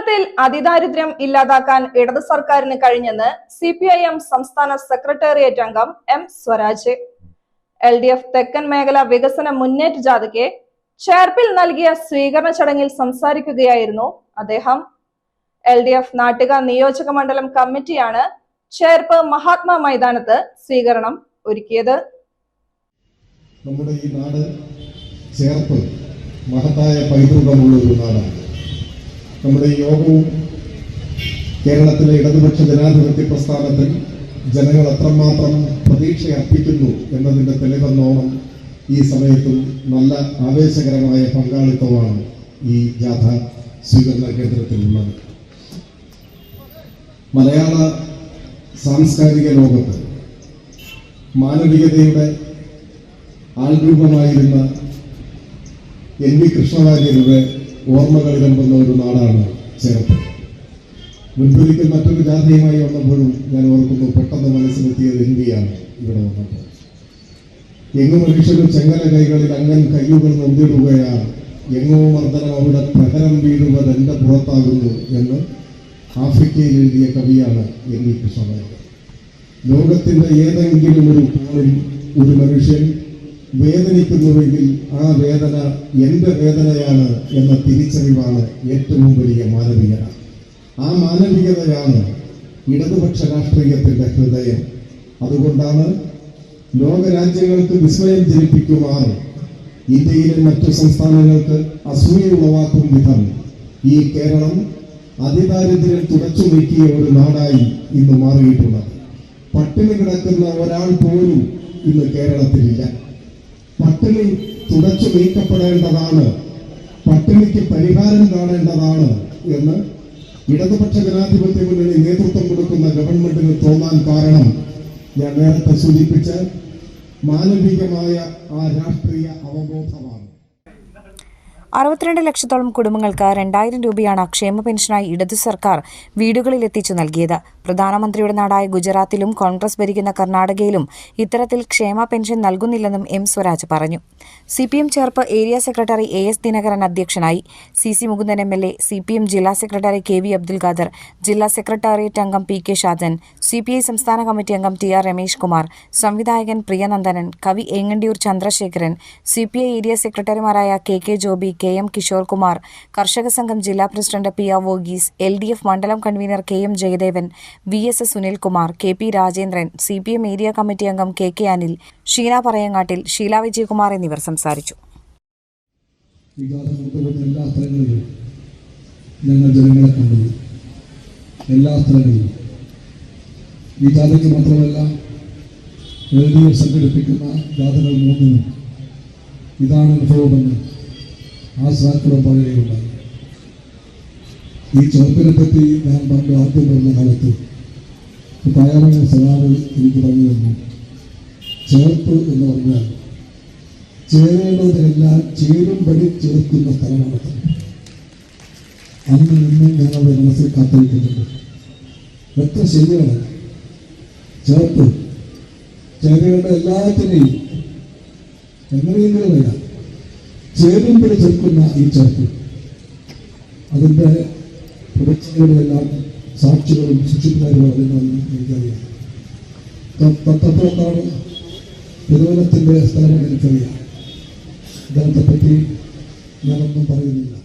കേരളത്തിൽ അതിദാരിദ്ര്യം ഇല്ലാതാക്കാൻ ഇടത് സർക്കാരിന് കഴിഞ്ഞെന്ന് CPIM സംസ്ഥാന സെക്രട്ടേറിയറ്റ് അംഗം M സ്വരാജ്. LDF തെക്കൻ മേഖല വികസന മുന്നേറ്റ ജാഥയ്ക്ക് ചേർപ്പിൽ നൽകിയ സ്വീകരണ ചടങ്ങിൽ സംസാരിക്കുകയായിരുന്നു അദ്ദേഹം. LDF നാട്ടിക നിയോജക മണ്ഡലം കമ്മിറ്റിയാണ് ചേർപ്പ് മഹാത്മാ മൈതാനത്ത് സ്വീകരണം ഒരുക്കിയത്. നമ്മുടെ ഈ നാട് ചേർപ്പ് മഹത്തായ പൈതൃകമുള്ള ഒരു നാടാണ്. നമ്മുടെ ഈ യോഗവും കേരളത്തിലെ ഇടതുപക്ഷ ജനാധിപത്യ പ്രസ്ഥാനത്തിൽ ജനങ്ങൾ എത്രമാത്രം പ്രതീക്ഷ അർപ്പിക്കുന്നു എന്നതിൻ്റെ തെളിവെന്നോണം ഈ സമയത്തും നല്ല ആവേശകരമായ പങ്കാളിത്തമാണ് ഈ ജാഥ സ്വീകരണ കേന്ദ്രത്തിലുള്ളത്. മലയാള സാംസ്കാരിക ലോകത്ത് മാനവികതയുടെ ആൾരൂപമായിരുന്ന NV കൃഷ്ണവാര്യരുടെ ഓർമ്മകളിലമ്പുന്ന ഒരു നാടാണ് ചേർപ്പ്. മുൻപൊരിക്കൽ മറ്റൊരു ജാഥയുമായി വന്നപ്പോഴും ഞാൻ ഓർക്കുന്നു, പെട്ടെന്ന് മനസ്സിലെത്തിയത് NVയാണ് ഇവിടെ വന്നപ്പോൾ. എങ്ങു മനുഷ്യരും ചെങ്ങല കൈകളിൽ അങ്ങൻ കയ്യുകൾ നൊന്തിടുകയാണ്, എങ്ങോ മർദ്ദനം അവിടെ പ്രഹരം വീഴുന്നത് എൻ്റെ പുറത്താകുന്നു എന്ന് ആഫ്രിക്കയിൽ എഴുതിയ കവിയാണ് NV കൃഷ്ണവാര്യർ. ലോകത്തിൻ്റെ ഏതെങ്കിലും ഒരു കോണിൽ ഒരു മനുഷ്യൻ വേദനിക്കുന്നുവെങ്കിൽ ആ വേദന എൻ്റെ വേദനയാണ് എന്ന തിരിച്ചറിവാണ് ഏറ്റവും വലിയ മാനവികത. ആ മാനവികതയാണ് ഇടതുപക്ഷ രാഷ്ട്രീയത്തിൻ്റെ ഹൃദയം. അതുകൊണ്ടാണ് ലോകരാജ്യങ്ങൾക്ക് വിസ്മയം ജനിപ്പിക്കുമാർ ഇന്ത്യയിലെ മറ്റു സംസ്ഥാനങ്ങൾക്ക് അസൂയ ഉളവാക്കും വിധം ഈ കേരളം അതിദാരിദ്ര്യം തുടച്ചു നീക്കിയ ഒരു നാടായി ഇന്ന് മാറിയിട്ടുള്ളത്. പട്ടിണി കിടക്കുന്ന ഒരാൾ പോലും ഇന്ന് കേരളത്തിലില്ല. പട്ടിണി തുടച്ചു നീക്കപ്പെടേണ്ടതാണ്, പട്ടിണിക്ക് പരിഹാരം കാണേണ്ടതാണ് എന്ന് ഇടതുപക്ഷ ജനാധിപത്യ മുന്നണി നേതൃത്വം കൊടുക്കുന്ന ഗവൺമെന്റിന് തോന്നാൻ കാരണം ഞാൻ നേരത്തെ സൂചിപ്പിച്ച മാനവികമായ ആ രാഷ്ട്രീയ അവബോധമാണ്. 62 ലക്ഷത്തോളം കുടുംബങ്ങൾക്ക് 2000 രൂപയാണ് ക്ഷേമ പെൻഷനായി ഇടതു സർക്കാർ വീടുകളിലെത്തിച്ചു നൽകിയത്. പ്രധാനമന്ത്രിയുടെ നാടായ ഗുജറാത്തിലും കോൺഗ്രസ് ഭരിക്കുന്ന കർണാടകയിലും ഇത്തരത്തിൽ ക്ഷേമ പെൻഷൻ നൽകുന്നില്ലെന്നും M സ്വരാജ് പറഞ്ഞു. CPM Cherpu area secretary AS Dinakaran അധ്യക്ഷനായി. CC മുകുന്ദൻ MLA, CPM ജില്ലാ സെക്രട്ടറി KV അബ്ദുൽ ഖാദർ, ജില്ലാ സെക്രട്ടേറിയറ്റ് അംഗം PK ഷാജൻ, CPI സംസ്ഥാന കമ്മിറ്റി അംഗം TR രമേഷ് കുമാർ, സംവിധായകൻ പ്രിയനന്ദനൻ, കവി ഏങ്ങണ്ടിയൂർ ചന്ദ്രശേഖരൻ, CPI ഏരിയ സെക്രട്ടറിമാരായ KK ജോബി, KM കിഷോർ കുമാർ, കർഷക സംഘം ജില്ലാ പ്രസിഡന്റ് PR വോഗീസ്, LDF മണ്ഡലം convener KM Jayadevan, VS Sunilkumar, KP Rajendran, CPM area committee അംഗം KK അനിൽ, ഷീന പറയങ്ങാട്ടിൽ, ഷീല വിജയകുമാർ എന്നിവർ സംസാരിച്ചു. എല്ലാ സ്ഥലങ്ങളിലും ഞങ്ങൾ ജനങ്ങളെ കണ്ടു. എല്ലാ സ്ഥലങ്ങളിലും ഈ ജാഥയ്ക്ക് മാത്രമല്ല, LDF സംഘടിപ്പിക്കുന്ന ജാഥകൾ മൂന്നിനും ഇതാണ് അനുഭവമെന്ന് ആശ്രാക്കളും പറയുകയുണ്ടായി. ഈ ചേർപ്പിനെ പറ്റി ഞാൻ പണ്ട് ആദ്യം വരുന്ന കാലത്ത് തായാറങ്ങ സഖാവ് എനിക്ക് പറഞ്ഞു തന്നു. ചേർപ്പ് എന്ന് പറഞ്ഞാൽ ചേരേണ്ടതെല്ലാം ചേരുംപടി ചേർക്കുന്ന സ്ഥലമാണ്. അന്ന് നിന്നും ഞാനവിടെ മനസ്സിൽ കാത്തിരിക്കുന്നുണ്ട്. എത്ര ശരിയാണ്. ചേർപ്പ് ചേരേണ്ട എല്ലാത്തിനെയും എങ്ങനെയെങ്കിലും വരാം ചേരുംപടി ചേർക്കുന്ന ഈ ചേർപ്പ്, അതിൻ്റെ പ്രവൃത്തികളുടെല്ലാം സാക്ഷികളും ശിക്ഷിക്കാരും അതിനാണ് എനിക്കറിയാം. തൊട്ടപ്പുറത്താണ് തിരുവനന്തപുരത്തിൻ്റെ സ്ഥലമെന്ന് എനിക്കറിയാം. അദ്ദേഹത്തെ പറ്റി ഞാനൊന്നും പറയുന്നില്ല.